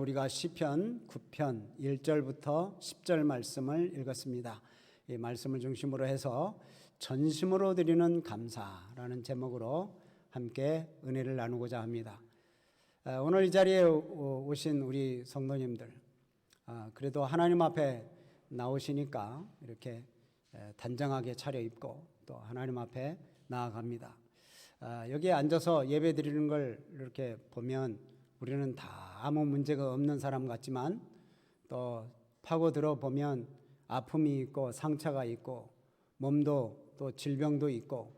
우리가 시편 9편 1절부터 10절 말씀을 읽었습니다. 이 말씀을 중심으로 해서 전심으로 드리는 감사라는 제목으로 함께 은혜를 나누고자 합니다. 오늘 이 자리에 오신 우리 성도님들, 그래도 하나님 앞에 나오시니까 이렇게 단정하게 차려입고 또 하나님 앞에 나아갑니다. 여기에 앉아서 예배 드리는 걸 이렇게 보면 우리는 다 아무 문제가 없는 사람 같지만 또 파고들어 보면 아픔이 있고 상처가 있고 몸도 또 질병도 있고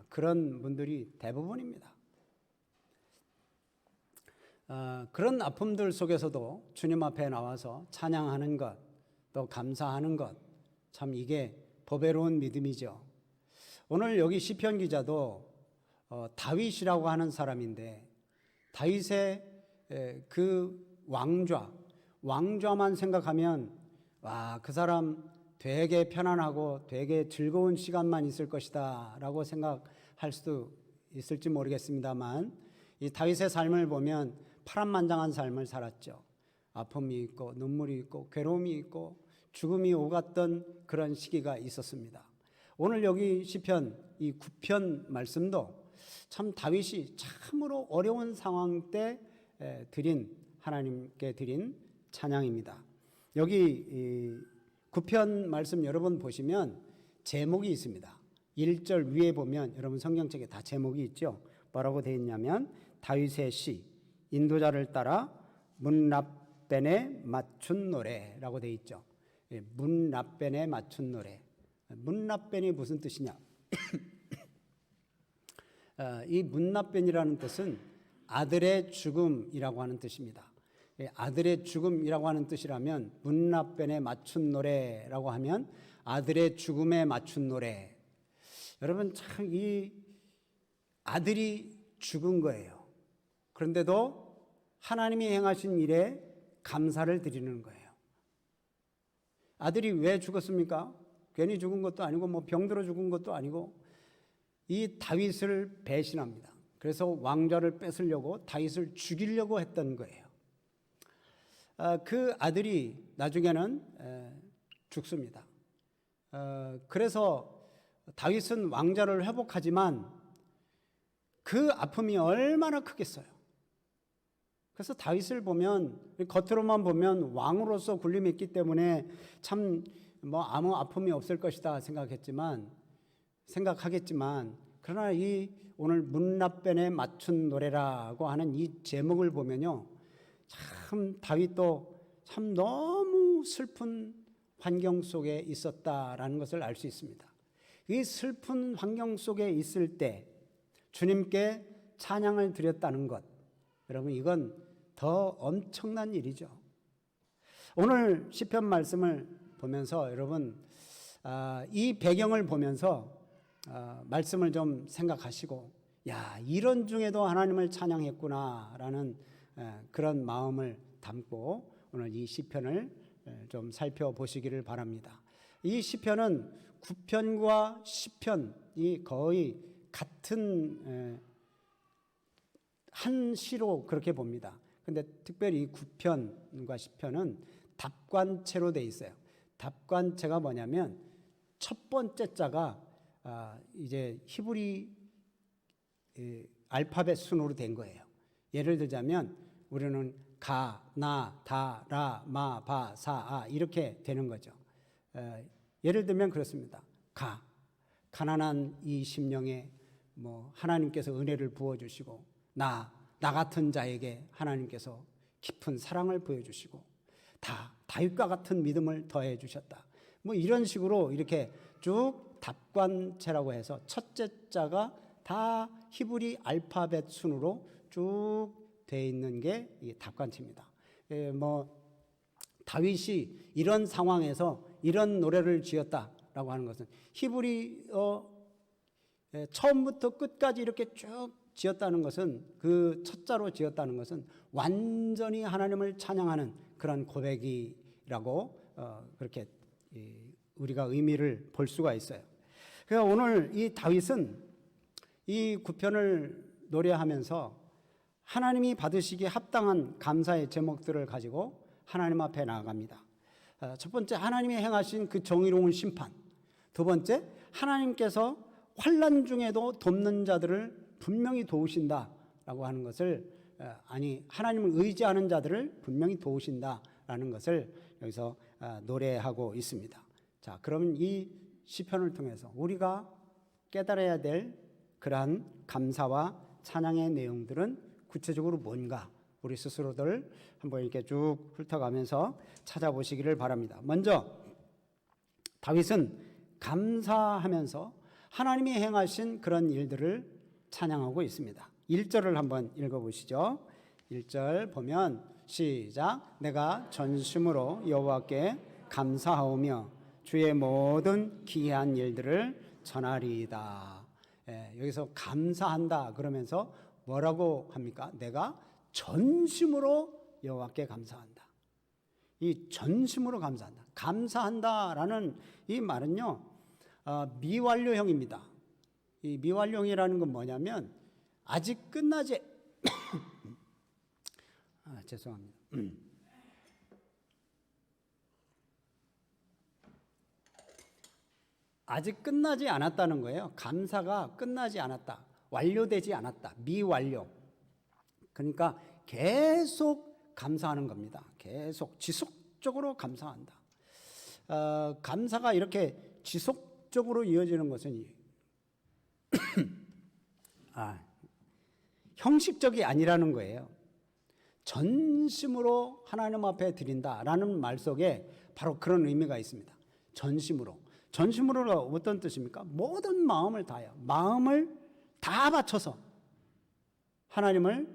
그런 분들이 대부분입니다. 그런 아픔들 속에서도 주님 앞에 나와서 찬양하는 것, 또 감사하는 것, 참 이게 보배로운 믿음이죠. 오늘 여기 시편 기자도 다윗이라고 하는 사람인데 다윗의 그 왕좌만 생각하면 그 사람 되게 편안하고 되게 즐거운 시간만 있을 것이다 라고 생각할 수도 있을지 모르겠습니다만 이 다윗의 삶을 보면 파란만장한 삶을 살았죠. 아픔이 있고 눈물이 있고 괴로움이 있고 죽음이 오갔던 그런 시기가 있었습니다. 오늘 여기 시편 이 9편 말씀도 참 다윗이 참으로 어려운 상황 때 하나님께 드린 찬양입니다. 여기 9편 말씀 여러분 보시면 제목이 있습니다. 1절 위에 보면 여러분 성경책에 다 제목이 있죠. 뭐라고 되어 있냐면 다윗의 시, 인도자를 따라 문납벤에 맞춘 노래라고 되어 있죠. 문납벤에 맞춘 노래. 문납벤이 무슨 뜻이냐? 이 문납벤이라는 뜻은 아들의 죽음이라고 하는 뜻입니다. 아들의 죽음이라고 하는 뜻이라면 문납벤에 맞춘 노래라고 하면 아들의 죽음에 맞춘 노래. 여러분 참 이 아들이 죽은 거예요. 그런데도 하나님이 행하신 일에 감사를 드리는 거예요. 아들이 왜 죽었습니까? 괜히 죽은 것도 아니고 뭐 병들어 죽은 것도 아니고 이 다윗을 배신합니다. 그래서 왕좌를 뺏으려고 다윗을 죽이려고 했던 거예요. 그 아들이 나중에는 죽습니다. 그래서 다윗은 왕좌를 회복하지만 그 아픔이 얼마나 크겠어요. 그래서 다윗을 보면 겉으로만 보면 왕으로서 군림했기 때문에 참 뭐 아무 아픔이 없을 것이다 생각하겠지만 그러나 이 오늘 문납벤에 맞춘 노래라고 하는 이 제목을 보면요, 참 다윗도 참 너무 슬픈 환경 속에 있었다라는 것을 알 수 있습니다. 이 슬픈 환경 속에 있을 때 주님께 찬양을 드렸다는 것, 여러분 이건 더 엄청난 일이죠. 오늘 시편 말씀을 보면서 여러분 이 배경을 보면서 말씀을 좀 생각하시고 이런 중에도 하나님을 찬양했구나라는 그런 마음을 담고 오늘 이 시편을 좀 살펴보시기를 바랍니다. 이 시편은 9편과 10편이 거의 같은 한 시로 그렇게 봅니다. 근데 특별히 9편과 10편은 답관체로 되어 있어요. 답관체가 뭐냐면 첫 번째 자가 이제 히브리 알파벳 순으로 된 거예요. 예를 들자면 우리는 가, 나, 다, 라, 마, 바, 사, 아 이렇게 되는 거죠. 예를 들면 그렇습니다. 가난한 이 심령에 뭐 하나님께서 은혜를 부어주시고 나 같은 자에게 하나님께서 깊은 사랑을 보여주시고 다윗과 같은 믿음을 더해 주셨다. 뭐 이런 식으로 이렇게 쭉 답관체라고 해서 첫째 자가 다 히브리 알파벳 순으로 쭉 되어 있는 게 이 답관체입니다. 뭐 다윗이 이런 상황에서 이런 노래를 지었다라고 하는 것은 히브리어 처음부터 끝까지 이렇게 쭉 지었다는 것은 그 첫자로 지었다는 것은 완전히 하나님을 찬양하는 그런 고백이라고 그렇게 우리가 의미를 볼 수가 있어요. 그러니까 오늘 이 다윗은 이 9편을 노래하면서 하나님이 받으시기에 합당한 감사의 제목들을 가지고 하나님 앞에 나아갑니다. 첫 번째, 하나님이 행하신 그 정의로운 심판. 두 번째, 하나님께서 환난 중에도 돕는 자들을 분명히 도우신다라고 하는 것을, 하나님을 의지하는 자들을 분명히 도우신다라는 것을 여기서 노래하고 있습니다. 자, 그러면 이 시편을 통해서 우리가 깨달아야 될 그러한 감사와 찬양의 내용들은 구체적으로 뭔가 우리 스스로들 한번 이렇게 쭉 훑어가면서 찾아보시기를 바랍니다. 먼저 다윗은 감사하면서 하나님이 행하신 그런 일들을 찬양하고 있습니다. 1절을 한번 읽어보시죠. 1절 보면 시작. 내가 전심으로 여호와께 감사하오며 주의 모든 기이한 일들을 전하리이다. 여기서 감사한다 그러면서 뭐라고 합니까? 내가 전심으로 여호와께 감사한다. 이 전심으로 감사한다. 감사한다라는 이 말은요, 미완료형입니다. 이 미완료형이라는 건 뭐냐면 아직 끝나지 죄송합니다. 아직 끝나지 않았다는 거예요. 감사가 끝나지 않았다. 완료되지 않았다. 미완료. 그러니까 계속 감사하는 겁니다. 계속 지속적으로 감사한다. 감사가 이렇게 지속적으로 이어지는 것은 형식적이 아니라는 거예요. 전심으로 하나님 앞에 드린다라는 말 속에 바로 그런 의미가 있습니다. 전심으로. 전심으로가 어떤 뜻입니까? 모든 마음을 다해요. 마음을 다 바쳐서 하나님을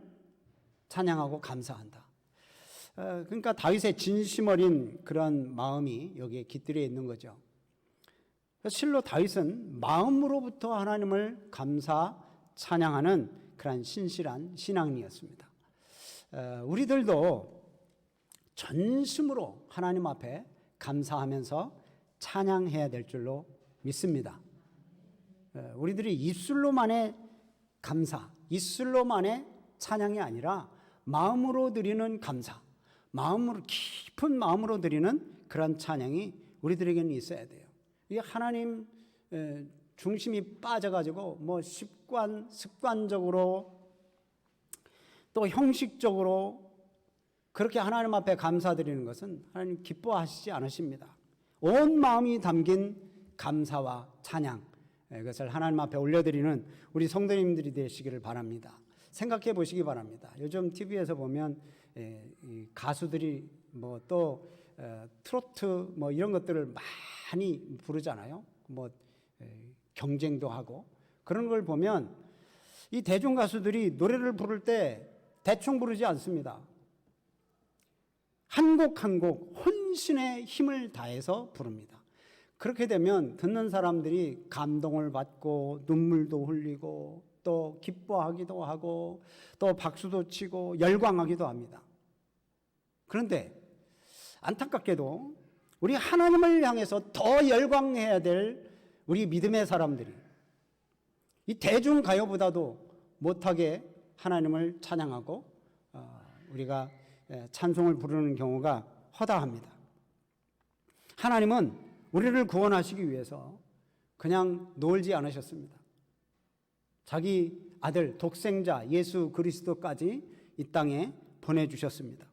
찬양하고 감사한다. 그러니까 다윗의 진심 어린 그런 마음이 여기에 깃들여 있는 거죠. 실로 다윗은 마음으로부터 하나님을 감사 찬양하는 그런 신실한 신앙이었습니다. 우리들도 전심으로 하나님 앞에 감사하면서 찬양해야 될 줄로 믿습니다. 우리들이 입술로만의 감사, 입술로만의 찬양이 아니라 마음으로 드리는 감사, 마음으로 깊은 마음으로 드리는 그런 찬양이 우리들에게는 있어야 돼요. 이게 하나님 중심이 빠져가지고 뭐 습관적으로 또 형식적으로 그렇게 하나님 앞에 감사드리는 것은 하나님 기뻐하시지 않으십니다. 온 마음이 담긴 감사와 찬양, 이것을 하나님 앞에 올려드리는 우리 성도님들이 되시기를 바랍니다. 생각해 보시기 바랍니다. 요즘 TV에서 보면 가수들이 뭐 또 트로트 뭐 이런 것들을 많이 부르잖아요. 뭐 경쟁도 하고 그런 걸 보면 이 대중 가수들이 노래를 부를 때 대충 부르지 않습니다. 한 곡 한 곡 혼신의 힘을 다해서 부릅니다. 그렇게 되면 듣는 사람들이 감동을 받고 눈물도 흘리고 또 기뻐하기도 하고 또 박수도 치고 열광하기도 합니다. 그런데 안타깝게도 우리 하나님을 향해서 더 열광해야 될 우리 믿음의 사람들이 이 대중가요보다도 못하게 하나님을 찬양하고 우리가 찬송을 부르는 경우가 허다합니다. 하나님은 우리를 구원하시기 위해서 그냥 놀지 않으셨습니다. 자기 아들 독생자 예수 그리스도까지 이 땅에 보내주셨습니다.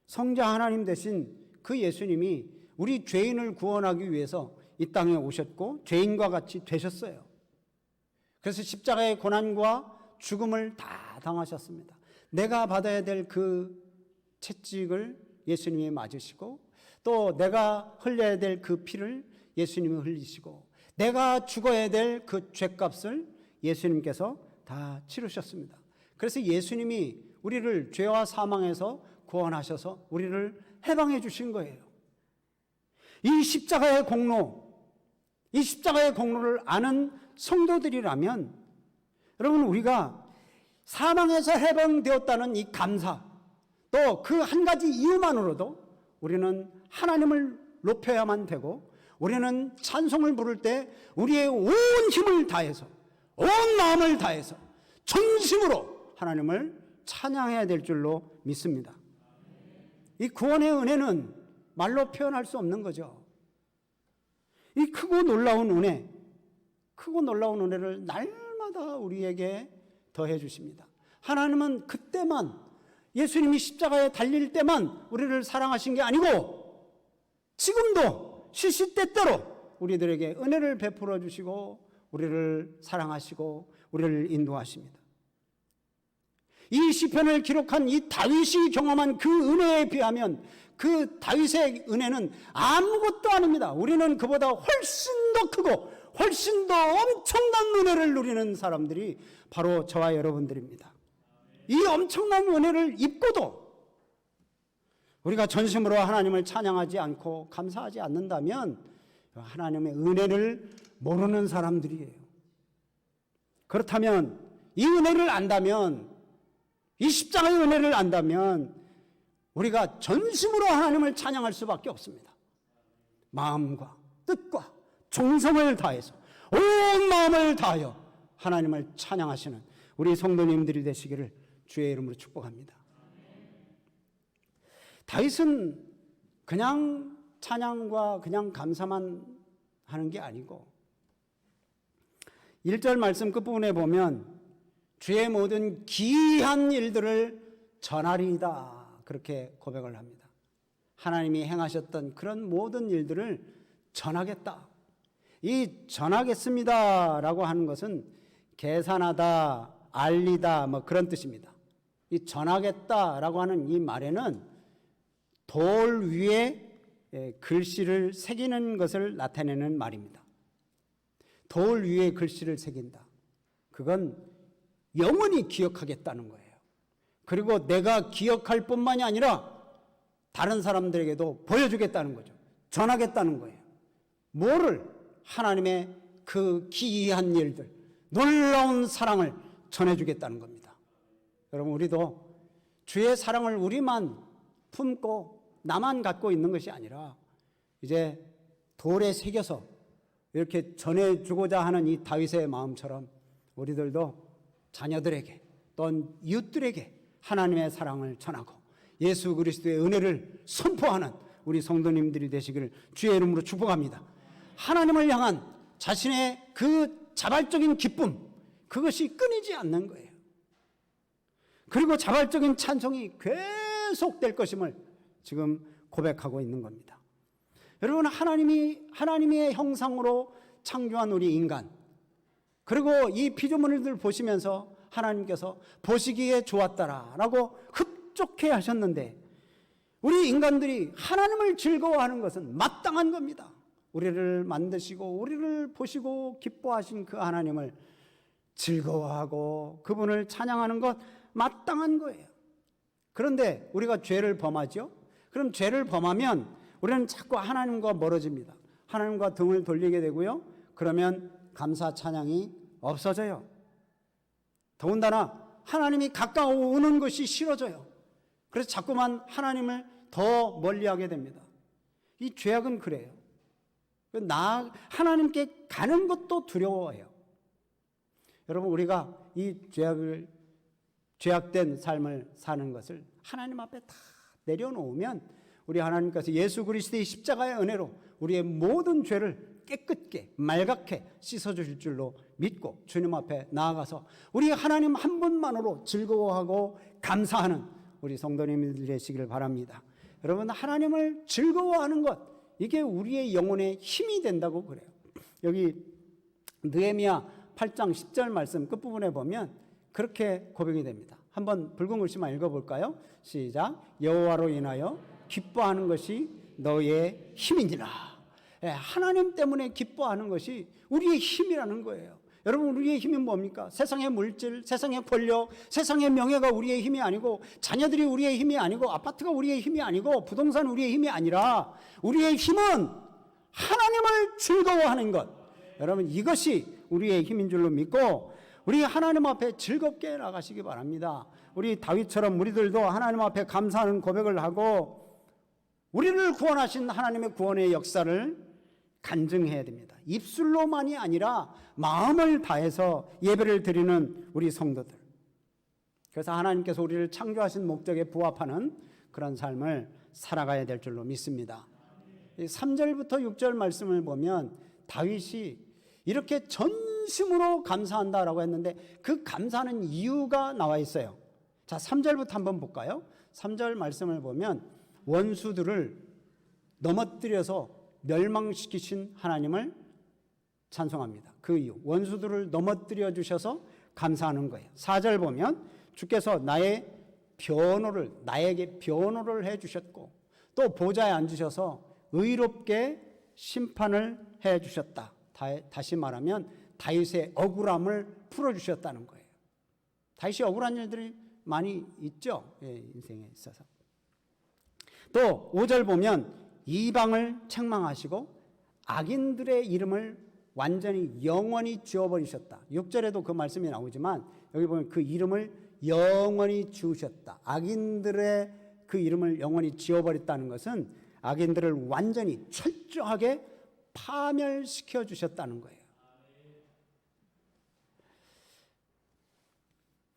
성자 하나님 대신 그 예수님이 우리 죄인을 구원하기 위해서 이 땅에 오셨고 죄인과 같이 되셨어요. 그래서 십자가의 고난과 죽음을 다 당하셨습니다. 내가 받아야 될 그 채찍을 예수님이 맞으시고 또 내가 흘려야 될 그 피를 예수님이 흘리시고 내가 죽어야 될 그 죄값을 예수님께서 다 치르셨습니다. 그래서 예수님이 우리를 죄와 사망에서 구원하셔서 우리를 해방해 주신 거예요. 이 십자가의 공로, 이 십자가의 공로를 아는 성도들이라면 여러분 우리가 사망에서 해방되었다는 이 감사 또 그 한 가지 이유만으로도 우리는 하나님을 높여야만 되고 우리는 찬송을 부를 때 우리의 온 힘을 다해서 온 마음을 다해서 전심으로 하나님을 찬양해야 될 줄로 믿습니다. 이 구원의 은혜는 말로 표현할 수 없는 거죠. 이 크고 놀라운 은혜를 날마다 우리에게 더해 주십니다. 하나님은 그때만, 예수님이 십자가에 달릴 때만 우리를 사랑하신 게 아니고 지금도 시시때때로 우리들에게 은혜를 베풀어 주시고 우리를 사랑하시고 우리를 인도하십니다. 이 시편을 기록한 이 다윗이 경험한 그 은혜에 비하면 그 다윗의 은혜는 아무것도 아닙니다. 우리는 그보다 훨씬 더 크고 훨씬 더 엄청난 은혜를 누리는 사람들이 바로 저와 여러분들입니다. 이 엄청난 은혜를 입고도 우리가 전심으로 하나님을 찬양하지 않고 감사하지 않는다면 하나님의 은혜를 모르는 사람들이에요. 그렇다면 이 은혜를 안다면, 이 십자가의 은혜를 안다면 우리가 전심으로 하나님을 찬양할 수밖에 없습니다. 마음과 뜻과 정성을 다해서, 온 마음을 다하여 하나님을 찬양하시는 우리 성도님들이 되시기를 주의 이름으로 축복합니다. 다윗은 그냥 찬양과 그냥 감사만 하는 게 아니고 1절 말씀 끝부분에 보면 주의 모든 기이한 일들을 전하리이다, 그렇게 고백을 합니다. 하나님이 행하셨던 그런 모든 일들을 전하겠다. 이 전하겠습니다라고 하는 것은 계산하다, 알리다 뭐 그런 뜻입니다. 이 전하겠다라고 하는 이 말에는 돌 위에 글씨를 새기는 것을 나타내는 말입니다. 돌 위에 글씨를 새긴다. 그건 영원히 기억하겠다는 거예요. 그리고 내가 기억할 뿐만이 아니라 다른 사람들에게도 보여주겠다는 거죠. 전하겠다는 거예요. 뭐를? 하나님의 그 기이한 일들, 놀라운 사랑을 전해주겠다는 겁니다. 여러분, 우리도 주의 사랑을 우리만 품고 나만 갖고 있는 것이 아니라 이제 돌에 새겨서 이렇게 전해주고자 하는 이 다윗의 마음처럼 우리들도 자녀들에게 또는 이웃들에게 하나님의 사랑을 전하고 예수 그리스도의 은혜를 선포하는 우리 성도님들이 되시기를 주의 이름으로 축복합니다. 하나님을 향한 자신의 그 자발적인 기쁨, 그것이 끊이지 않는 거예요. 그리고 자발적인 찬송이 계속될 것임을 지금 고백하고 있는 겁니다. 여러분, 하나님의 형상으로 창조한 우리 인간, 그리고 이 피조물들 보시면서 하나님께서 보시기에 좋았다라고 흡족해 하셨는데, 우리 인간들이 하나님을 즐거워하는 것은 마땅한 겁니다. 우리를 만드시고 우리를 보시고 기뻐하신 그 하나님을 즐거워하고 그분을 찬양하는 것 마땅한 거예요. 그런데 우리가 죄를 범하죠. 그럼 죄를 범하면 우리는 자꾸 하나님과 멀어집니다. 하나님과 등을 돌리게 되고요. 그러면 감사 찬양이 없어져요. 더군다나 하나님이 가까워오는 것이 싫어져요. 그래서 자꾸만 하나님을 더 멀리하게 됩니다. 이 죄악은 그래요. 하나님께 가는 것도 두려워해요. 여러분, 우리가 이 죄악된 삶을 사는 것을 하나님 앞에 다 내려놓으면 우리 하나님께서 예수 그리스도의 십자가의 은혜로 우리의 모든 죄를 깨끗게 맑게 씻어주실 줄로 믿고 주님 앞에 나아가서 우리 하나님 한 분만으로 즐거워하고 감사하는 우리 성도님들 되시기를 바랍니다. 여러분, 하나님을 즐거워하는 것, 이게 우리의 영혼의 힘이 된다고 그래요. 여기 느헤미야 8장 10절 말씀 끝부분에 보면 그렇게 고백이 됩니다. 한번 붉은 글씨만 읽어볼까요? 시작. 여호와로 인하여 기뻐하는 것이 너의 힘이니라. 하나님 때문에 기뻐하는 것이 우리의 힘이라는 거예요. 여러분, 우리의 힘이 뭡니까? 세상의 물질, 세상의 권력, 세상의 명예가 우리의 힘이 아니고, 자녀들이 우리의 힘이 아니고, 아파트가 우리의 힘이 아니고, 부동산 우리의 힘이 아니라 우리의 힘은 하나님을 즐거워하는 것. 여러분, 이것이 우리의 힘인 줄로 믿고 우리 하나님 앞에 즐겁게 나가시기 바랍니다. 우리 다윗처럼 우리들도 하나님 앞에 감사하는 고백을 하고 우리를 구원하신 하나님의 구원의 역사를 간증해야 됩니다. 입술로만이 아니라 마음을 다해서 예배를 드리는 우리 성도들. 그래서 하나님께서 우리를 창조하신 목적에 부합하는 그런 삶을 살아가야 될 줄로 믿습니다. 3절부터 6절 말씀을 보면 다윗이 이렇게 전심으로 감사한다라고 했는데 그 감사하는 이유가 나와 있어요. 자, 3절부터 한번 볼까요? 3절 말씀을 보면 원수들을 넘어뜨려서 멸망시키신 하나님을 찬송합니다. 그 이유, 원수들을 넘어뜨려 주셔서 감사하는 거예요. 4절 보면 주께서 나에게 변호를 해주셨고 또 보좌에 앉으셔서 의롭게 심판을 해주셨다. 다시 말하면 다윗의 억울함을 풀어주셨다는 거예요. 다윗이 억울한 일들이 많이 있죠, 인생에 있어서. 또 5절 보면 이방을 책망하시고 악인들의 이름을 완전히 영원히 지워버리셨다. 6절에도 그 말씀이 나오지만 여기 보면 그 이름을 영원히 지우셨다. 악인들의 그 이름을 영원히 지워버렸다는 것은 악인들을 완전히 철저하게 파멸시켜 주셨다는 거예요.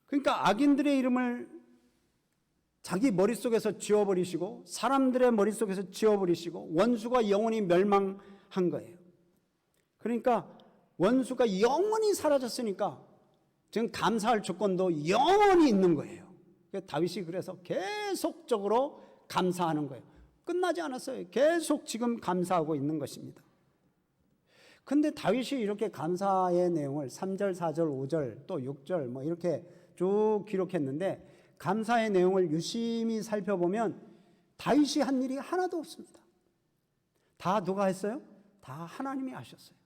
그러니까 악인들의 이름을 자기 머릿속에서 지워버리시고 사람들의 머릿속에서 지워버리시고 원수가 영원히 멸망한 거예요. 그러니까 원수가 영원히 사라졌으니까 지금 감사할 조건도 영원히 있는 거예요. 다윗이 그래서 계속적으로 감사하는 거예요. 끝나지 않았어요. 계속 지금 감사하고 있는 것입니다. 근데 다윗이 이렇게 감사의 내용을 3절, 4절, 5절, 또 6절 뭐 이렇게 쭉 기록했는데 감사의 내용을 유심히 살펴보면 다윗이 한 일이 하나도 없습니다. 다 누가 했어요? 다 하나님이 하셨어요.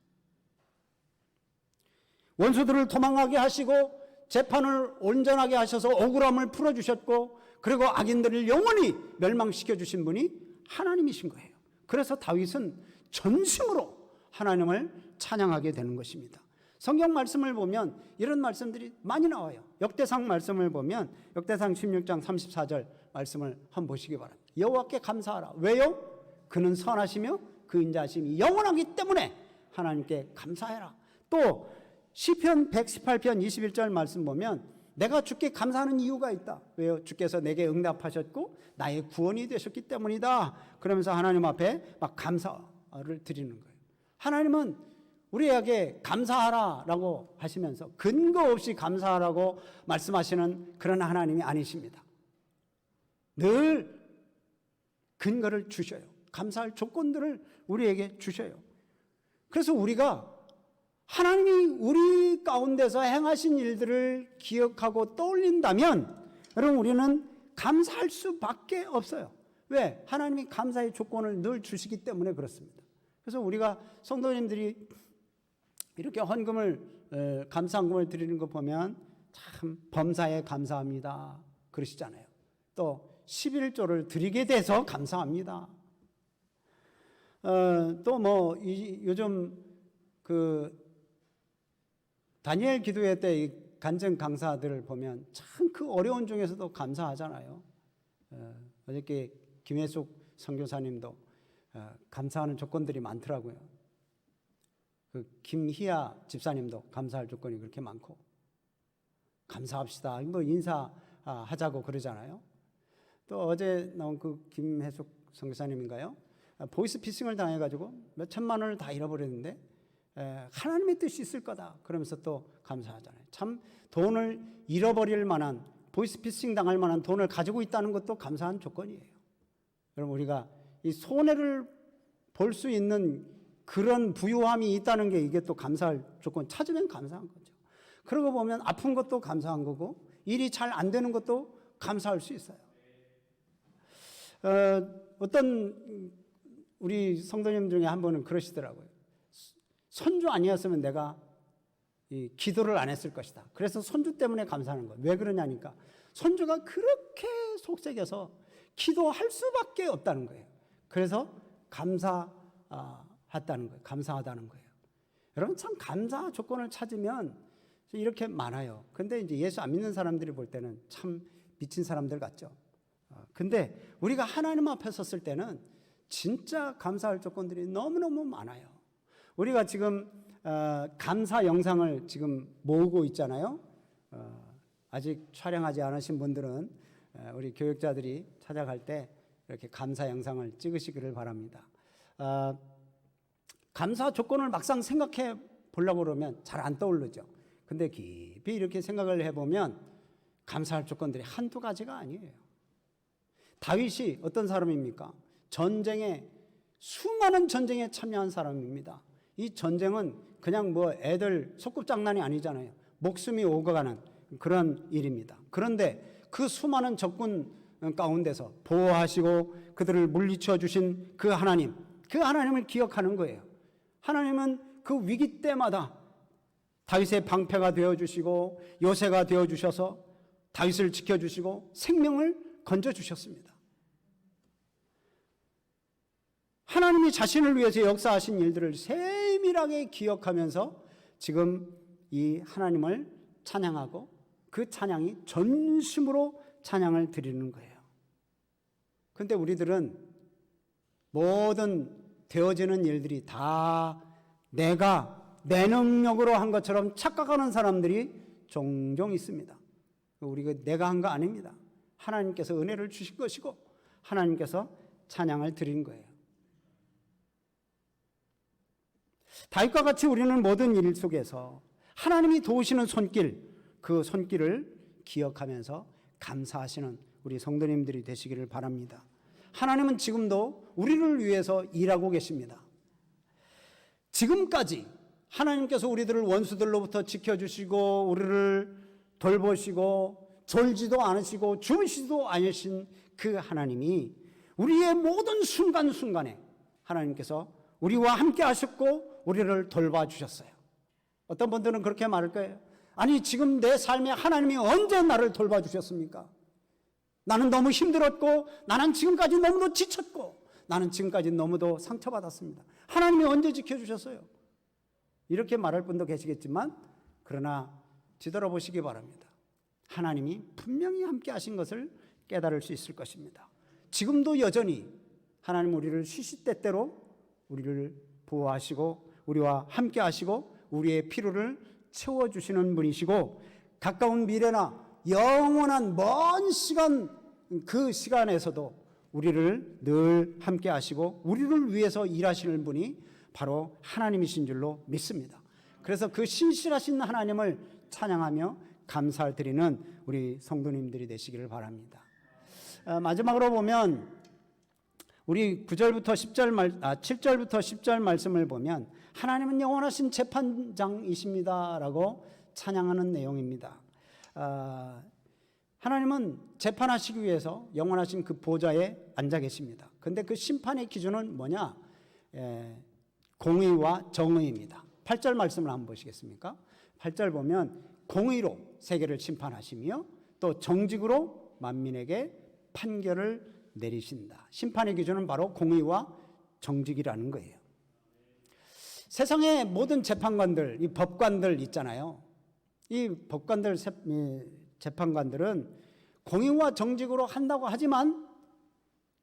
원수들을 도망가게 하시고 재판을 온전하게 하셔서 억울함을 풀어주셨고 그리고 악인들을 영원히 멸망시켜 주신 분이 하나님이신 거예요. 그래서 다윗은 전심으로 하나님을 찬양하게 되는 것입니다. 성경 말씀을 보면 이런 말씀들이 많이 나와요. 역대상 말씀을 보면 역대상 16장 34절 말씀을 한번 보시기 바랍니다. 여호와께 감사하라. 왜요? 그는 선하시며 그 인자하심이 영원하기 때문에 하나님께 감사해라. 또 시편 118편 21절 말씀 보면 내가 주께 감사하는 이유가 있다. 왜요? 주께서 내게 응답하셨고 나의 구원이 되셨기 때문이다. 그러면서 하나님 앞에 막 감사를 드리는 거예요. 하나님은 우리에게 감사하라라고 하시면서 근거 없이 감사하라고 말씀하시는 그런 하나님이 아니십니다. 늘 근거를 주셔요. 감사할 조건들을 우리에게 주셔요. 그래서 우리가 하나님이 우리 가운데서 행하신 일들을 기억하고 떠올린다면 여러분 우리는 감사할 수밖에 없어요. 왜? 하나님이 감사의 조건을 늘 주시기 때문에 그렇습니다. 그래서 우리가 성도님들이 이렇게 헌금을 감사헌금을 드리는 거 보면 참 범사에 감사합니다 그러시잖아요. 또 11조를 드리게 돼서 감사합니다. 또 뭐 요즘 그 다니엘 기도회 때 이 간증 강사들을 보면 참 그 어려운 중에서도 감사하잖아요. 어저께 김혜숙 선교사님도 감사하는 조건들이 많더라고요. 그 김희아 집사님도 감사할 조건이 그렇게 많고 감사합시다. 뭐 인사하자고 그러잖아요. 또 어제 나온 그 김혜숙 선교사님인가요? 보이스피싱을 당해가지고 몇 천만 원을 다 잃어버렸는데 하나님의 뜻이 있을 거다 그러면서 또 감사하잖아요. 참 돈을 잃어버릴 만한 보이스피싱 당할 만한 돈을 가지고 있다는 것도 감사한 조건이에요. 여러분 우리가 이 손해를 볼 수 있는 그런 부유함이 있다는 게 이게 또 감사할 조건 찾으면 감사한 거죠. 그러고 보면 아픈 것도 감사한 거고 일이 잘 안 되는 것도 감사할 수 있어요. 어떤 우리 성도님 중에 한 분은 그러시더라고요. 손주 아니었으면 내가 이 기도를 안 했을 것이다. 그래서 손주 때문에 감사하는 거예요. 왜 그러냐니까 손주가 그렇게 속삭여서 기도할 수밖에 없다는 거예요. 그래서 감사하다는 거예요. 감사하다는 거예요. 여러분 참 감사 조건을 찾으면 이렇게 많아요. 근데 이제 예수 안 믿는 사람들이 볼 때는 참 미친 사람들 같죠. 근데 우리가 하나님 앞에 섰을 때는 진짜 감사할 조건들이 너무너무 많아요. 우리가 지금 감사 영상을 지금 모으고 있잖아요. 아직 촬영하지 않으신 분들은 우리 교육자들이 찾아갈 때 이렇게 감사 영상을 찍으시기를 바랍니다. 감사 조건을 막상 생각해 보려고 그러면 잘 안 떠오르죠. 근데 깊이 이렇게 생각을 해보면 감사할 조건들이 한두 가지가 아니에요. 다윗이 어떤 사람입니까? 수많은 전쟁에 참여한 사람입니다. 이 전쟁은 그냥 뭐 애들 소꿉장난이 아니잖아요. 목숨이 오가는 그런 일입니다. 그런데 그 수많은 적군 가운데서 보호하시고 그들을 물리쳐 주신 그 하나님을 기억하는 거예요. 하나님은 그 위기 때마다 다윗의 방패가 되어주시고 요새가 되어주셔서 다윗을 지켜주시고 생명을 건져주셨습니다. 하나님이 자신을 위해서 역사하신 일들을 세밀하게 기억하면서 지금 이 하나님을 찬양하고 그 찬양이 전심으로 찬양을 드리는 거예요. 그런데 우리들은 모든 되어지는 일들이 다 내가 내 능력으로 한 것처럼 착각하는 사람들이 종종 있습니다. 우리가 내가 한 거 아닙니다. 하나님께서 은혜를 주신 것이고 하나님께서 찬양을 드린 거예요. 다윗과 같이 우리는 모든 일 속에서 하나님이 도우시는 손길, 그 손길을 기억하면서 감사하시는 우리 성도님들이 되시기를 바랍니다. 하나님은 지금도 우리를 위해서 일하고 계십니다. 지금까지 하나님께서 우리들을 원수들로부터 지켜주시고 우리를 돌보시고 졸지도 않으시고 주무시지도 않으신 그 하나님이 우리의 모든 순간순간에 하나님께서 우리와 함께 하셨고 우리를 돌봐주셨어요. 어떤 분들은 그렇게 말할 거예요. 아니 지금 내 삶에 하나님이 언제 나를 돌봐주셨습니까? 나는 너무 힘들었고 나는 지금까지 너무도 지쳤고 나는 지금까지 너무도 상처받았습니다. 하나님이 언제 지켜주셨어요? 이렇게 말할 분도 계시겠지만 그러나 뒤돌아보시기 바랍니다. 하나님이 분명히 함께 하신 것을 깨달을 수 있을 것입니다. 지금도 여전히 하나님 우리를 시시때때로 우리를 보호하시고 우리와 함께 하시고 우리의 필요를 채워주시는 분이시고 가까운 미래나 영원한 먼 시간 그 시간에서도 우리를 늘 함께 하시고 우리를 위해서 일하시는 분이 바로 하나님이신 줄로 믿습니다. 그래서 그 신실하신 하나님을 찬양하며 감사를 드리는 우리 성도님들이 되시기를 바랍니다. 마지막으로 보면 우리 7절부터 10절 말씀을 보면 하나님은 영원하신 재판장이십니다라고 찬양하는 내용입니다. 하나님은 재판하시기 위해서 영원하신 그 보좌에 앉아 계십니다. 그런데 그 심판의 기준은 뭐냐? 공의와 정의입니다. 8절 말씀을 한번 보시겠습니까? 8절 보면 공의로 세계를 심판하시며 또 정직으로 만민에게 판결을 내리신다. 심판의 기준은 바로 공의와 정직이라는 거예요. 세상의 모든 재판관들, 이 법관들 있잖아요. 이 법관들, 재판관들은 공의와 정직으로 한다고 하지만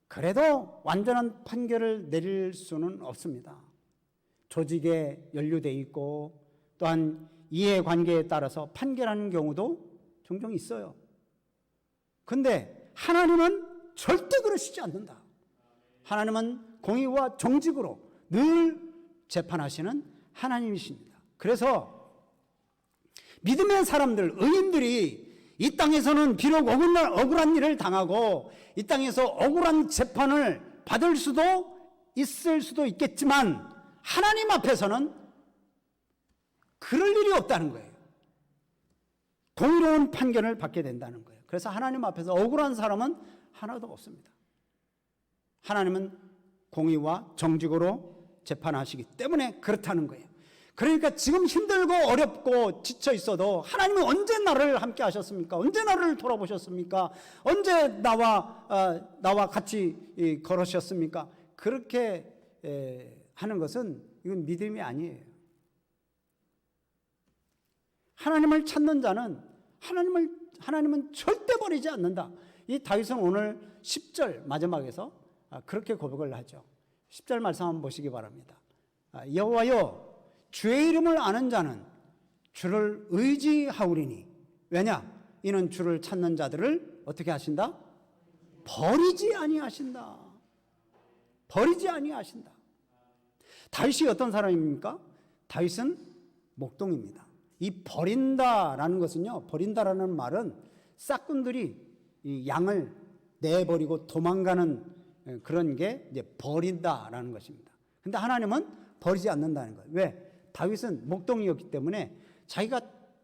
그래도 완전한 판결을 내릴 수는 없습니다. 조직에 연루되어 있고 또한 이해관계에 따라서 판결하는 경우도 종종 있어요. 그런데 하나님은 절대 그러시지 않는다. 하나님은 공의와 정직으로 늘 재판하시는 하나님이십니다. 그래서 믿음의 사람들, 의인들이 이 땅에서는 비록 억울한 일을 당하고 이 땅에서 억울한 재판을 받을 수도 있을 수도 있겠지만 하나님 앞에서는 그럴 일이 없다는 거예요. 공의로운 판결을 받게 된다는 거예요. 그래서 하나님 앞에서 억울한 사람은 하나도 없습니다. 하나님은 공의와 정직으로 재판하시기 때문에 그렇다는 거예요. 그러니까 지금 힘들고 어렵고 지쳐 있어도 하나님은 언제 나를 함께 하셨습니까? 언제 나를 돌아보셨습니까? 언제 나와 같이 걸으셨습니까? 그렇게 하는 것은 이건 믿음이 아니에요. 하나님을 찾는 자는 하나님은 절대 버리지 않는다. 이 다윗은 오늘 10절 마지막에서 그렇게 고백을 하죠. 10절 말씀 한번 보시기 바랍니다. 여호와여 주의 이름을 아는 자는 주를 의지하오리니. 왜냐? 이는 주를 찾는 자들을 어떻게 하신다? 버리지 아니하신다. 버리지 아니하신다. 다윗이 어떤 사람입니까? 다윗은 목동입니다. 이 버린다라는 것은요, 버린다라는 말은 싹꾼들이 이 양을 내버리고 도망가는 그런 게 이제 버린다라는 것입니다. 근데 하나님은 버리지 않는다는 거예요. 왜? 다윗은 목동이었기 때문에 자기가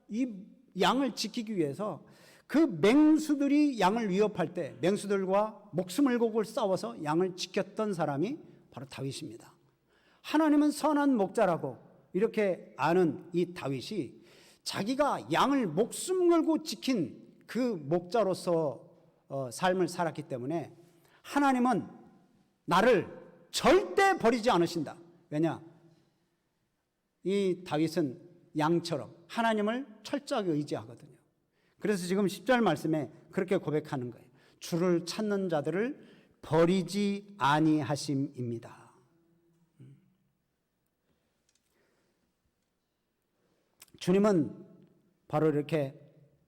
이 양을 지키기 위해서 그 맹수들이 양을 위협할 때 맹수들과 목숨을 걸고 싸워서 양을 지켰던 사람이 바로 다윗입니다. 하나님은 선한 목자라고 이렇게 아는 이 다윗이 자기가 양을 목숨 걸고 지킨 그 목자로서 삶을 살았기 때문에 하나님은 나를 절대 버리지 않으신다. 왜냐? 이 다윗은 양처럼 하나님을 철저하게 의지하거든요. 그래서 지금 10절 말씀에 그렇게 고백하는 거예요. 주를 찾는 자들을 버리지 아니하심입니다. 주님은 바로 이렇게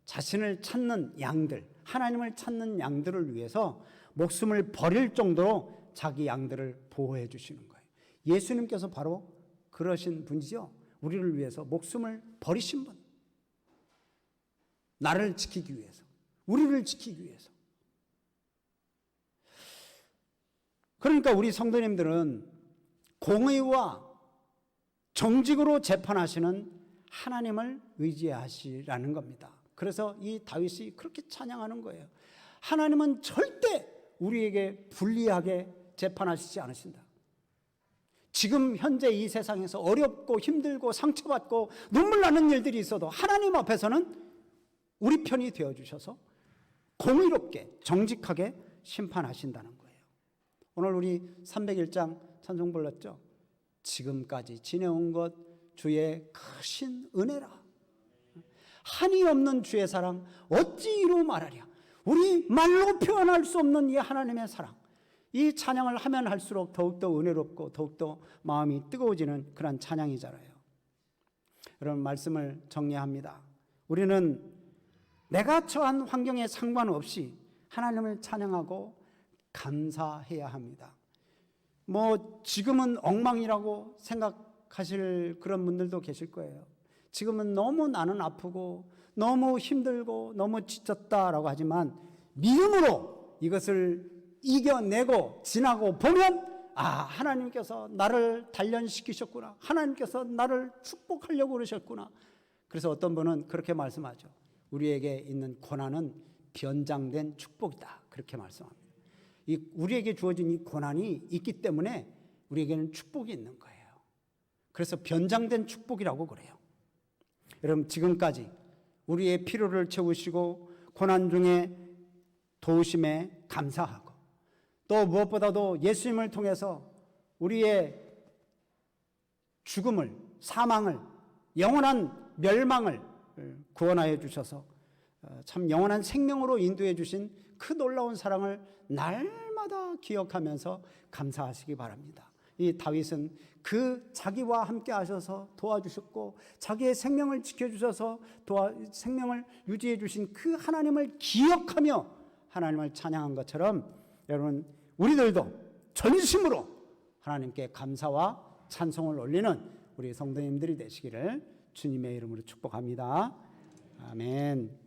자신을 찾는 양들, 하나님을 찾는 양들을 위해서 목숨을 버릴 정도로 자기 양들을 보호해 주시는 거예요. 예수님께서 바로 그러신 분이죠. 우리를 위해서 목숨을 버리신 분. 나를 지키기 위해서, 우리를 지키기 위해서. 그러니까 우리 성도님들은 공의와 정직으로 재판하시는 하나님을 의지하시라는 겁니다. 그래서 이 다윗이 그렇게 찬양하는 거예요. 하나님은 절대 우리에게 불리하게 재판하시지 않으신다. 지금 현재 이 세상에서 어렵고 힘들고 상처받고 눈물 나는 일들이 있어도 하나님 앞에서는 우리 편이 되어주셔서 공의롭게 정직하게 심판하신다는 거예요. 오늘 우리 301장 찬송 불렀죠. 지금까지 지내온 것 주의 크신 은혜라. 한이 없는 주의 사랑 어찌 이루 말하랴. 우리 말로 표현할 수 없는 이 하나님의 사랑. 이 찬양을 하면 할수록 더욱더 은혜롭고 더욱더 마음이 뜨거워지는 그런 찬양이잖아요. 여러분, 말씀을 정리합니다. 우리는 내가 처한 환경에 상관없이 하나님을 찬양하고 감사해야 합니다. 지금은 엉망이라고 생각하실 그런 분들도 계실 거예요. 지금은 너무 나는 아프고 너무 힘들고 너무 지쳤다라고 하지만 믿음으로 이것을 이겨내고 지나고 보면 하나님께서 나를 단련시키셨구나. 하나님께서 나를 축복하려고 그러셨구나. 그래서 어떤 분은 그렇게 말씀하죠. 우리에게 있는 고난은 변장된 축복이다. 그렇게 말씀합니다. 우리에게 주어진 이 고난이 있기 때문에 우리에게는 축복이 있는 거예요. 그래서 변장된 축복이라고 그래요. 여러분, 지금까지 우리의 필요를 채우시고 고난 중에 도우심에 감사하고 또 무엇보다도 예수님을 통해서 우리의 죽음을, 사망을, 영원한 멸망을 구원하여 주셔서 참 영원한 생명으로 인도해 주신 그 놀라운 사랑을 날마다 기억하면서 감사하시기 바랍니다. 이 다윗은 그 자기와 함께 하셔서 도와주셨고 자기의 생명을 지켜주셔서 생명을 유지해 주신 그 하나님을 기억하며 하나님을 찬양한 것처럼 여러분, 우리들도 전심으로 하나님께 감사와 찬송을 올리는 우리 성도님들이 되시기를 주님의 이름으로 축복합니다. 아멘.